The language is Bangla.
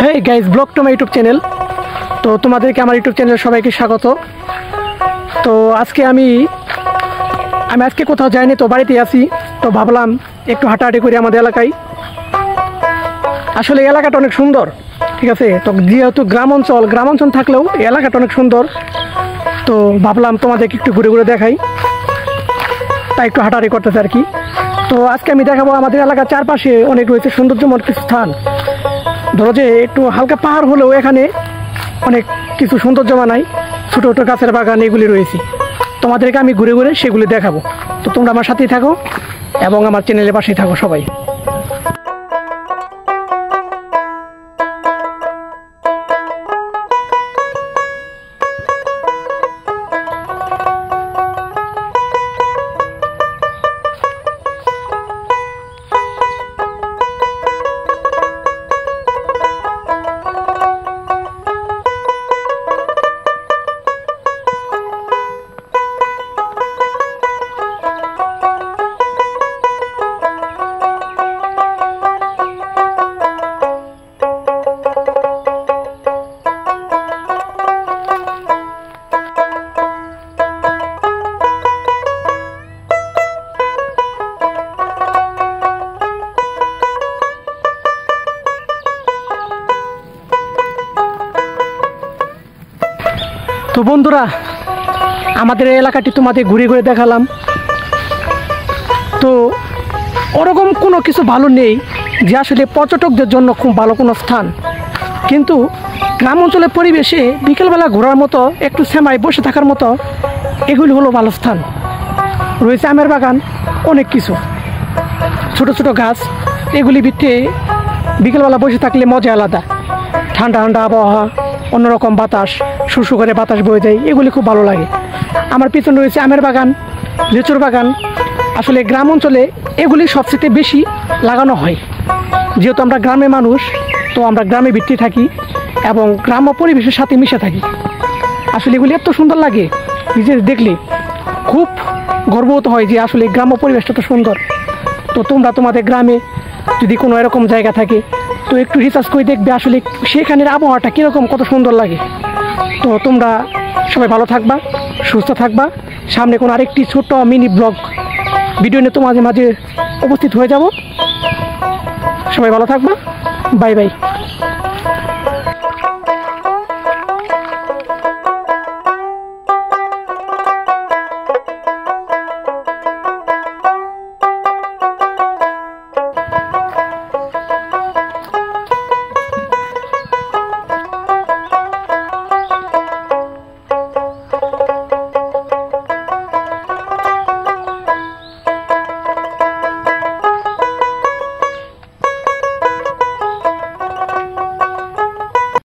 Hey guys, blog to my YouTube channel. তো তোমাদেরকে আমার ইউটিউব চ্যানেলে সবাইকে স্বাগত। তো আজকে আমি আজকে কোথাও যাইনি, তো বাড়িতে আছি। তো ভাবলাম একটু হাঁটাহাঁটি করি আমাদের এলাকায়। আসলে এলাকাটা অনেক সুন্দর, ঠিক আছে। তো যেহেতু গ্রাম অঞ্চল থাকলেও এলাকাটা অনেক সুন্দর। তো ভাবলাম তোমাদেরকে একটু ঘুরে ঘুরে দেখাই, তাই একটু হাঁটাহাঁটি করতেছে আর কি। তো আজকে আমি দেখাবো আমাদের এলাকার চারপাশে অনেক রয়েছে সৌন্দর্যময় কিছু স্থান। ধরো যে একটু হালকা পাহাড় হলেও এখানে অনেক কিছু সৌন্দর্য বানায়, ছোটো ছোটো গাছের বাগান এগুলি রয়েছে। তোমাদেরকে আমি ঘুরে ঘুরে সেগুলি দেখাবো। তো তোমরা আমার সাথেই থাকো এবং আমার চ্যানেলের পাশেই থাকো সবাই। তো বন্ধুরা, আমাদের এলাকাটি তোমাদের ঘুরে ঘুরে দেখালাম। তো ওরকম কোনো কিছু ভালো নেই যে আসলে পর্যটকদের জন্য খুব ভালো কোনো স্থান, কিন্তু গ্রাম অঞ্চলের পরিবেশে বিকেলবেলা ঘোরার মতো, একটু সেমাই বসে থাকার মতো এগুলি হলো ভালো স্থান। রয়েছে আমের বাগান, অনেক কিছু ছোট ছোট গাছ, এগুলি ভিতরে বিকেলবেলা বসে থাকলে মজা আলাদা। ঠান্ডা ঠান্ডা আবহাওয়া, অন্যরকম বাতাস, শুশু করে বাতাস বয়ে যায়, এগুলি খুব ভালো লাগে। আমার পিছনে রয়েছে আমের বাগান, লিচুর বাগান। আসলে গ্রাম অঞ্চলে এগুলি সবচেয়ে বেশি লাগানো হয়, যেহেতু আমরা গ্রামের মানুষ। তো আমরা গ্রামে ভিত্তি থাকি এবং গ্রাম্য পরিবেশের সাথে মিশে থাকি। আসলে এগুলি এত সুন্দর লাগে, নিজে দেখলে খুব গর্ববোধ হয় যে আসলে গ্রাম্য পরিবেশটা তো সুন্দর। তো তোমরা তোমাদের গ্রামে যদি কোনো এরকম জায়গা থাকে, তো একটু রিসার্চ করে দেখবে আসলে সেখানের আবহাওয়াটা কীরকম, কত সুন্দর লাগে। তো তোমরা সবাই ভালো থাকবা, সুস্থ থাকবা। সামনে কোনো আরেকটি ছোট্ট মিনি ব্লগ ভিডিও নিয়ে তোমাদের মাঝে উপস্থিত হয়ে যাব। সবাই ভালো থাকবা, বাই বাই।